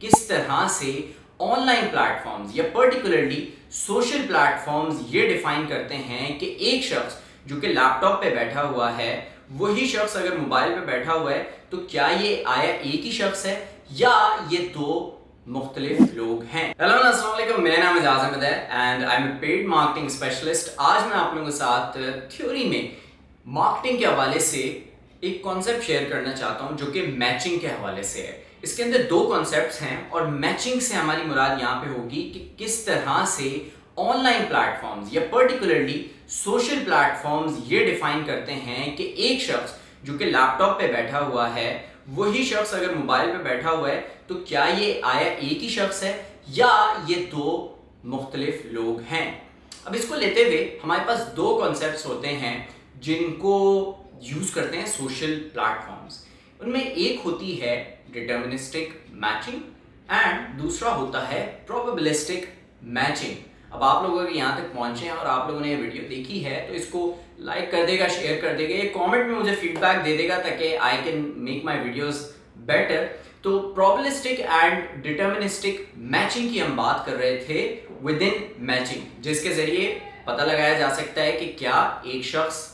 किस तरह से ऑनलाइन प्लेटफॉर्म्स या पर्टिकुलरली सोशल प्लेटफॉर्म्स ये डिफाइन करते हैं कि एक शख्स जो कि लैपटॉप पे बैठा हुआ है वही शख्स अगर मोबाइल पे बैठा हुआ है तो क्या ये आया एक ही शख्स है या ये दो मुख्तलिफ लोग हैं। हेलो अस्सलाम वालेकुम, मेरा नाम है आज़म है and I am a paid marketing specialist. आज मैं आप लोगों के साथ थ्योरी में मार्केटिंग के हवाले से एक कॉन्सेप्ट शेयर करना चाहता हूं जो कि मैचिंग के हवाले से है। इसके अंदर दो कॉन्सेप्ट्स हैं और मैचिंग से हमारी मुराद यहाँ पे होगी कि किस तरह से ऑनलाइन प्लेटफॉर्म्स या पर्टिकुलरली सोशल प्लेटफॉर्म्स ये डिफाइन करते हैं कि एक शख्स जो कि लैपटॉप पे बैठा हुआ है वही शख्स अगर मोबाइल पे बैठा हुआ है तो क्या ये आया एक ही शख्स है या ये दो मुख्तलिफ लोग हैं। अब इसको लेते हुए हमारे पास दो कॉन्सेप्ट्स होते हैं जिनको यूज करते हैं सोशल प्लेटफॉर्म्स। उनमें एक होती है डिटर्मिनिस्टिक मैचिंग एंड दूसरा होता है प्रोबेबिलिस्टिक मैचिंग। अब आप लोग अगर यहाँ तक पहुंचे हैं और आप लोगों ने ये वीडियो देखी है तो इसको लाइक कर देगा, शेयर कर देगा, ये कमेंट में मुझे फीडबैक दे देगा ताकि I can make my videos better. तो प्रोबेबिलिस्टिक एंड डिटर्मिनिस्टिक मैचिंग की हम बात कर रहे थे विद इन मैचिंग, जिसके जरिए पता लगाया जा सकता है कि क्या एक शख्स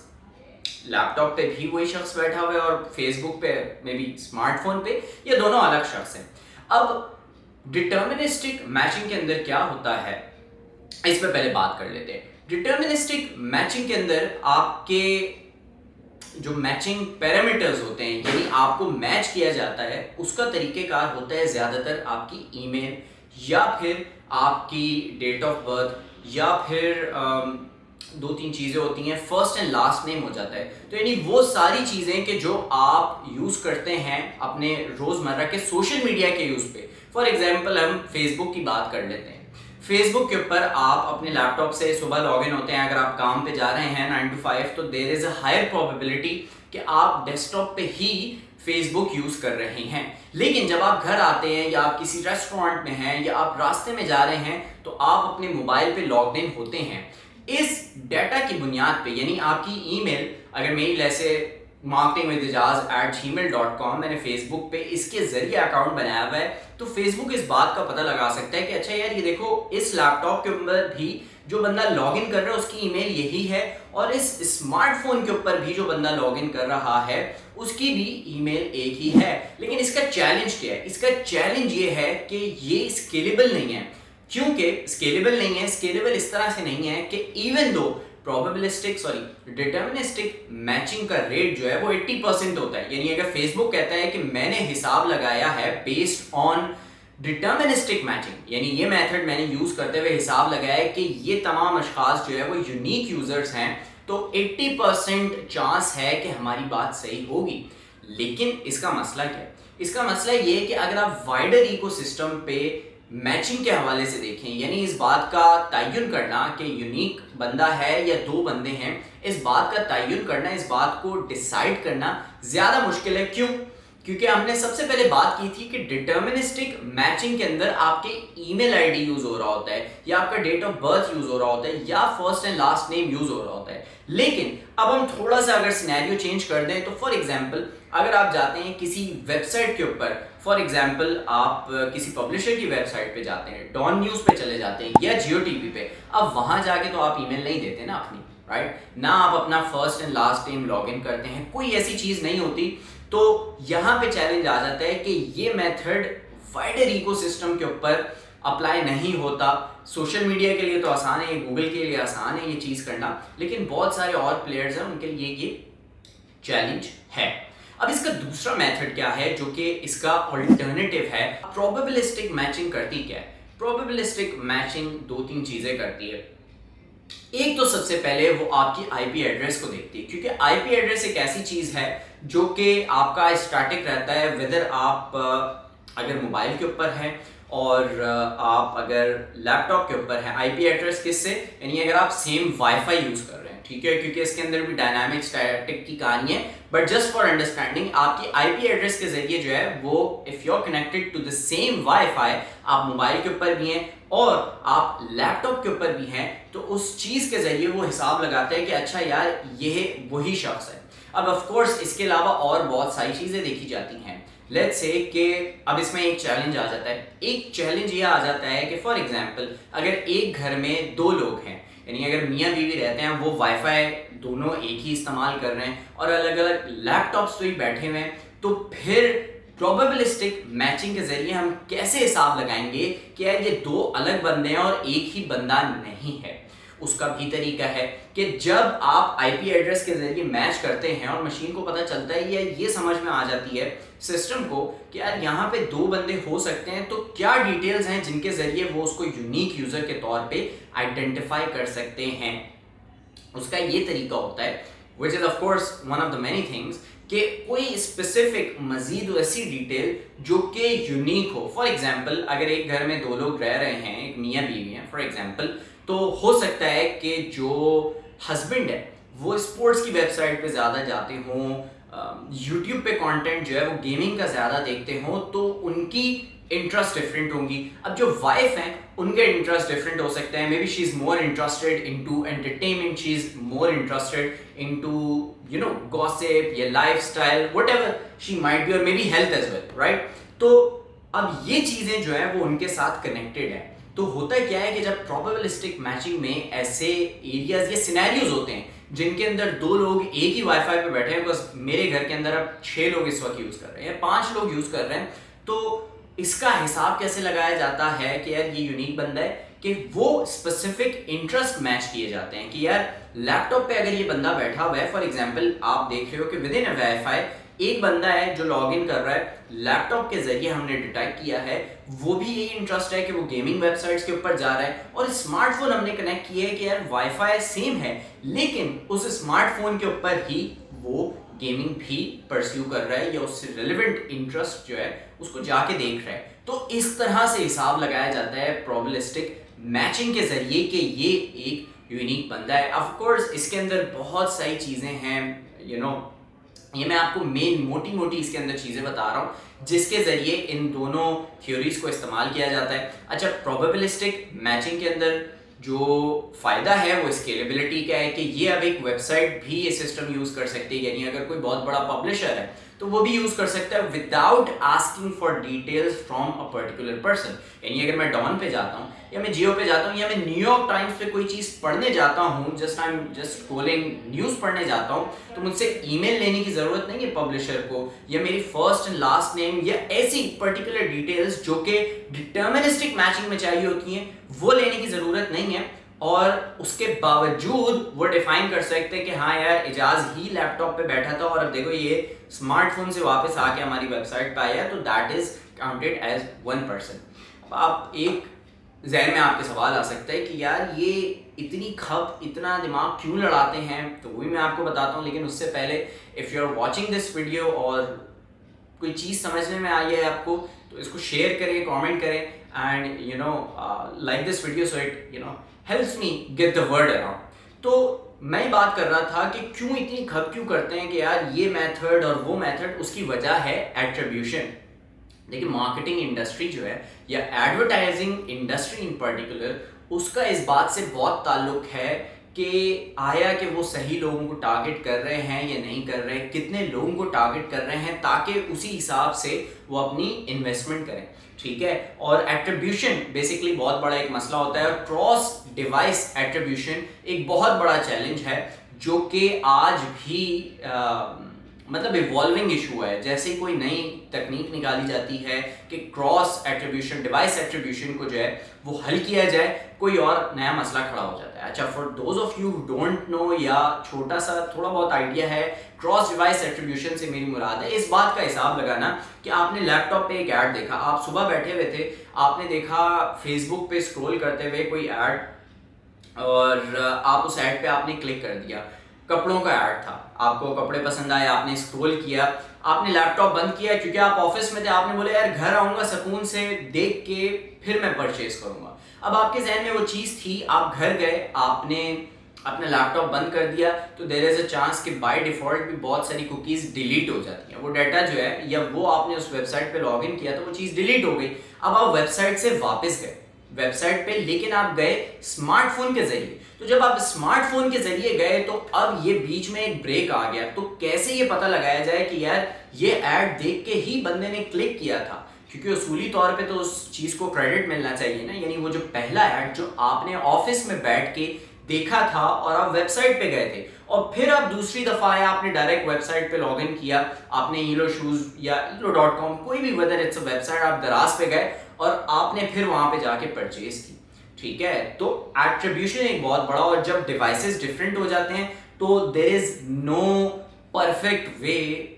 लैपटॉप पे भी वही शख्स बैठा हुआ है और फेसबुक पे मे बी स्मार्टफोन पे या दोनों अलग शख्स हैं। अब डिटर्मिनिस्टिक मैचिंग के अंदर क्या होता है इस पे पहले बात कर लेते हैं। डिटर्मिनिस्टिक मैचिंग के अंदर आपके जो मैचिंग पैरामीटर्स होते हैं यानी आपको मैच किया जाता है उसका तरीकेकार होता है ज़्यादातर आपकी ईमेल या फिर आपकी डेट ऑफ बर्थ या फिर दो तीन चीज़ें होती हैं, फर्स्ट एंड लास्ट नेम हो जाता है। तो यानी वो सारी चीज़ें कि जो आप यूज़ करते हैं अपने रोज़मर्रा के सोशल मीडिया के यूज़ पे। फॉर एग्जांपल हम फेसबुक की बात कर लेते हैं। फेसबुक के ऊपर आप अपने लैपटॉप से सुबह लॉगिन होते हैं, अगर आप काम पे जा रहे हैं 9 to 5 तो there is a higher probability कि आप डेस्कटॉप पे ही फेसबुक यूज़ कर रहे हैं। लेकिन जब आप घर आते हैं या आप किसी रेस्टोरेंट में हैं या आप रास्ते में जा रहे हैं तो आप अपने मोबाइल पे लॉग इन होते हैं। इस डेटा की बुनियाद पे यानी आपकी ईमेल, अगर मेल ऐसे marketingwithijaz@gmail.com मैंने फेसबुक पे इसके जरिए अकाउंट बनाया हुआ है तो फेसबुक इस बात का पता लगा सकता है कि अच्छा यार ये देखो इस लैपटॉप के ऊपर भी जो बंदा लॉगिन कर रहा है उसकी ईमेल यही है और इस स्मार्टफोन के ऊपर भी जो बंदा लॉगिन कर रहा है उसकी भी ईमेल एक ही है। लेकिन इसका चैलेंज क्या है? इसका चैलेंज ये है कि ये स्केलेबल नहीं है। क्योंकि स्केलेबल नहीं है, स्केलेबल इस तरह से नहीं है कि इवन दो डिटर्मिनिस्टिक मैचिंग का रेट जो है वो 80% होता है। यानी अगर फेसबुक कहता है कि मैंने हिसाब लगाया है बेस्ड ऑन डिटर्मिनिस्टिक मैचिंग यानी ये मेथड मैंने यूज करते हुए हिसाब लगाया है कि ये तमाम अशखास जो है वो यूनिक यूजर्स हैं तो 80% चांस है कि हमारी बात सही होगी। लेकिन इसका मसला क्या है? इसका मसला ये है कि अगर आप वाइडर इकोसिस्टम पे मैचिंग के हवाले से देखें यानी इस बात का तयन करना कि यूनिक बंदा है या दो बंदे हैं, इस बात का तयन करना, इस बात को डिसाइड करना ज़्यादा मुश्किल है। क्यों? क्योंकि हमने सबसे पहले बात की थी कि डिटर्मिनिस्टिक मैचिंग के अंदर आपके ईमेल आईडी यूज हो रहा होता है या आपका डेट ऑफ बर्थ यूज हो रहा होता है या first and last name use हो रहा होता है। लेकिन अब हम थोड़ा सा अगर सिनेरियो चेंज कर दें तो फॉर एग्जांपल अगर आप जाते हैं किसी वेबसाइट के ऊपर, फॉर एग्जांपल आप किसी पब्लिशर की वेबसाइट पे जाते हैं, डॉन न्यूज़ पे चले जाते हैं या जियो टीवी पे, अब वहां जाके तो आप ईमेल नहीं देते ना अपनी, राइट ना, आप अपना first and last name login करते हैं, कोई ऐसी चीज नहीं होती। तो यहाँ पे चैलेंज आ जाता है कि ये मेथड वाइडर इकोसिस्टम के ऊपर अप्लाई नहीं होता। सोशल मीडिया के लिए तो आसान है, गूगल के लिए आसान है ये चीज़ करना, लेकिन बहुत सारे और प्लेयर्स हैं उनके लिए ये चैलेंज है। अब इसका दूसरा मेथड क्या है जो कि इसका ऑल्टरनेटिव है? प्रोबेबिलिस्टिक मैचिंग करती क्या है? प्रोबेबिलिस्टिक मैचिंग दो तीन चीज़ें करती है। एक तो सबसे पहले वो आपकी आईपी एड्रेस को देखती है, क्योंकि आईपी एड्रेस एक ऐसी चीज़ है जो कि आपका स्टैटिक रहता है। वेदर आप अगर मोबाइल के ऊपर है और आप अगर लैपटॉप के ऊपर है, आईपी एड्रेस किससे, यानी अगर आप सेम वाईफाई यूज़ कर रहे हैं, ठीक है, क्योंकि इसके अंदर भी डायनामिक स्टैटिक की कहानी है, बट जस्ट फॉर अंडरस्टैंडिंग आपकी आईपी एड्रेस के जरिए जो है वो if you are connected to the same WiFi, आप मोबाइल के ऊपर भी हैं और आप लैपटॉप के ऊपर भी हैं, तो उस चीज़ के जरिए वो हिसाब लगाते हैं कि अच्छा यार ये वही शख्स है। अब ऑफ कोर्स इसके अलावा और बहुत सारी चीज़ें देखी जाती हैं, लेट्स से कि अब इसमें एक चैलेंज आ जाता है। एक चैलेंज ये आ जाता है कि फॉर एग्जांपल अगर एक घर में दो लोग हैं, यानी अगर मियाँ बीवी रहते हैं, वो वाईफाई दोनों एक ही इस्तेमाल कर रहे हैं और अलग अलग लैपटॉप्स पे ही बैठे हुए हैं, तो फिर प्रोबेबिलिस्टिक मैचिंग के जरिए हम कैसे हिसाब लगाएंगे कि यार ये दो अलग बंदे हैं और एक ही बंदा नहीं है। उसका भी तरीका है कि जब आप आईपी एड्रेस के जरिए मैच करते हैं और मशीन को पता चलता है या ये समझ में आ जाती है सिस्टम को कि यार यहाँ पे दो बंदे हो सकते हैं, तो क्या डिटेल्स हैं जिनके जरिए वो उसको यूनिक यूजर के तौर पे आइडेंटिफाई कर सकते हैं। उसका ये तरीका होता है which is of course one of the many things कि कोई स्पेसिफिक मजीद ऐसी डिटेल जो कि यूनिक हो। फॉर एग्जांपल अगर एक घर में दो लोग रह रहे हैं, एक मियाँ बीवी हैं फॉर एग्जांपल, तो हो सकता है कि जो हस्बैंड है वो स्पोर्ट्स की वेबसाइट पे ज़्यादा जाते हों, यूट्यूब पे कंटेंट जो है वो गेमिंग का ज़्यादा देखते हों, तो उनकी इंटरेस्ट डिफरेंट होंगी। अब जो वाइफ हैं उनके इंटरेस्ट डिफरेंट हो सकते हैं। Maybe she is more interested into entertainment, she is more interested into gossip या lifestyle, whatever she might be, और maybe health as well, right. तो अब ये चीज़ें जो है वो उनके साथ कनेक्टेड है। तो होता क्या है कि जब प्रोबेबिलिस्टिक मैचिंग में ऐसे एरियाज या सिनेरियोज होते हैं जिनके अंदर दो लोग एक ही वाईफाई पे बैठे हैं, बस मेरे घर के अंदर अब 6 लोग इस वक्त यूज कर रहे हैं या 5 लोग यूज कर रहे हैं, तो इसका हिसाब कैसे लगाया जाता है कि यार ये यूनिक बंदा है, कि वो स्पेसिफिक इंटरेस्ट मैच किए जाते हैं कि यार लैपटॉप पे अगर ये बंदा बैठा हुआ है, फॉर एग्जांपल आप देख रहे हो कि विद इन अ वाईफाई एक बंदा है जो लॉग इन कर रहा है, लैपटॉप के जरिए हमने डिटेक्ट किया है, वो भी यही इंटरेस्ट है कि वो गेमिंग वेबसाइट्स के ऊपर जा रहा है, और स्मार्टफोन हमने कनेक्ट किया है कि यार वाईफाई सेम है लेकिन उस स्मार्टफोन के ऊपर ही वो गेमिंग भी परस्यू कर रहा है या उससे रिलेवेंट इंटरेस्ट जो है उसको जाके देख रहा है। तो इस तरह से हिसाब लगाया जाता है प्रोबेबिलिस्टिक मैचिंग के जरिए कि ये एक यूनिक बंदा है। ऑफ कोर्स इसके अंदर बहुत सारी चीज़ें हैं, ये मैं आपको मेन मोटी इसके अंदर चीज़ें बता रहा हूँ जिसके ज़रिए इन दोनों थ्योरीज को इस्तेमाल किया जाता है। अच्छा, प्रोबेबिलिस्टिक मैचिंग के अंदर जो फ़ायदा है वो स्केलेबिलिटी का है कि ये अब एक वेबसाइट भी ये सिस्टम यूज़ कर सकती है, यानी अगर कोई बहुत बड़ा पब्लिशर है तो वो भी यूज़ कर सकता है without asking for details from a particular person. यानी अगर मैं डॉन पे जाता हूँ या मैं जियो पे जाता हूँ या मैं न्यूयॉर्क टाइम्स पे कोई चीज़ पढ़ने जाता हूँ, जस्ट स्क्रॉलिंग न्यूज़ पढ़ने जाता हूँ, तो मुझसे ईमेल लेने की ज़रूरत नहीं है पब्लिशर को, या मेरी फर्स्ट एंड लास्ट नेम या ऐसी पर्टिकुलर डिटेल्स जो कि डिटर्मिनिस्टिक मैचिंग में चाहिए होती हैं वो लेने की ज़रूरत नहीं है। और उसके बावजूद वो डिफाइन कर सकते हैं कि हाँ यार एजाज ही लैपटॉप पे बैठा था और अब देखो ये स्मार्टफोन से वापस आके हमारी वेबसाइट पे आया, तो that is counted as one person. अब आप एक जहन में आपके सवाल आ सकता है कि यार ये इतनी खप, इतना दिमाग क्यों लड़ाते हैं, तो वही मैं आपको बताता हूँ। लेकिन उससे पहले if you are watching this video और कोई चीज़ समझने में आई है आपको, तो इसको शेयर करें, कमेंट करें, and like this video so it helps me get the word around. तो मैं बात कर रहा था कि क्यों इतनी खप क्यों करते हैं कि यार ये मेथड और वो मेथड, उसकी वजह है एट्रीब्यूशन। देखिए मार्केटिंग इंडस्ट्री जो है या एडवर्टाइजिंग इंडस्ट्री इन पर्टिकुलर, उसका इस बात से बहुत ताल्लुक है कि आया कि वो सही लोगों को टारगेट कर रहे हैं या नहीं कर रहे, कितने लोगों को टारगेट कर रहे हैं, ताकि उसी हिसाब से वो अपनी इन्वेस्टमेंट करें, ठीक है। और एट्रीब्यूशन बेसिकली बहुत बड़ा एक मसला होता है, और क्रॉस डिवाइस एट्रीब्यूशन एक बहुत बड़ा चैलेंज है जो कि आज भी मतलब इवॉल्विंग इशू है। जैसे कोई नई तकनीक निकाली जाती है कि क्रॉस एट्रीब्यूशन, डिवाइस एट्रीब्यूशन को जो है वो हल किया जाए, कोई और नया मसला खड़ा हो जाता है। अच्छा, for those of you who don't know या छोटा सा थोड़ा बहुत आइडिया है, क्रॉस डिवाइस एट्रीब्यूशन से मेरी मुराद है इस बात का हिसाब लगाना कि आपने लैपटॉप पे एक ऐड देखा, आप सुबह बैठे हुए थे, आपने देखा फेसबुक पे स्क्रॉल करते हुए कोई ऐड, और आप उस ऐड पे आपने क्लिक कर दिया, कपड़ों का ऐड था, आपको कपड़े पसंद आए, आपने स्क्रॉल किया, आपने लैपटॉप बंद किया क्योंकि आप ऑफिस में थे, आपने बोले यार घर आऊँगा सुकून से देख के फिर मैं परचेज करूँगा। अब आपके जहन में वो चीज़ थी, आप घर गए, आपने अपना लैपटॉप बंद कर दिया, तो देयर इज़ अ चांस कि बाय डिफ़ॉल्ट भी बहुत सारी कुकीज़ डिलीट हो जाती हैं। वो डाटा जो है, या वो आपने उस वेबसाइट पे लॉगिन किया तो वो चीज़ डिलीट हो गई। अब आप वेबसाइट से वापस गए, वेबसाइट पे, लेकिन आप गए स्मार्टफोन के जरिए। तो जब आप स्मार्टफोन के जरिए गए तो अब ये बीच में एक ब्रेक आ गया। तो कैसे ये पता लगाया जाए कि यार ये ऐड देख के ही बंदे ने क्लिक किया था, क्योंकि उसूली तौर पे तो उस चीज को क्रेडिट मिलना चाहिए ना। यानी वो जो पहला ऐड जो आपने ऑफिस में बैठ के देखा था और आप वेबसाइट पे गए थे, और फिर आप दूसरी दफा आया, आपने डायरेक्ट वेबसाइट पे लॉगिन किया, आपने ईलो शूज या elo.com कोई भी वेदर इट्स अ वेबसाइट, आप दराज पे गए और आपने फिर वहां पे जाके परचेज की। ठीक है, तो एट्रीब्यूशन एक बहुत बड़ा, और जब डिवाइसेस डिफरेंट हो जाते हैं तो there is no perfect way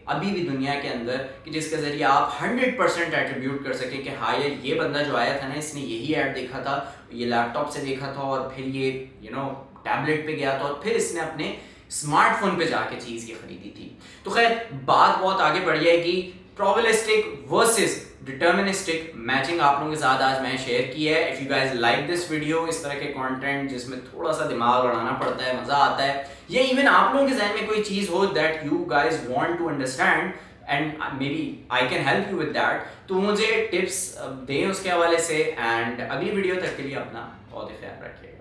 अभी भी दुनिया के अंदर कि जिसके जरिए आप 100% एट्रीब्यूट कर सकें कि हाँ यार ये बंदा जो आया था ना, इसने यही ऐड देखा था, ये लैपटॉप से देखा था और फिर ये टैबलेट पे गया था और फिर इसने अपने स्मार्टफोन पे जाके चीज ये खरीदी थी। तो खैर बात बहुत आगे बढ़ जाएगी। प्रोबेबिलिस्टिक वर्सेस डिटर्मिनिस्टिक मैचिंग आप लोगों के साथ आज मैं शेयर की है। If you guys like this video, इस तरह के कंटेंट जिसमें थोड़ा सा दिमाग लड़ाना पड़ता है, मजा आता है, या इवन आप लोगों के जहन में कोई चीज हो that you guys want to understand and maybe I can help you with that, तो मुझे टिप्स दें उसके हवाले से। एंड अगली वीडियो तक के लिए अपना बहुत ही ख्याल रखिएगा।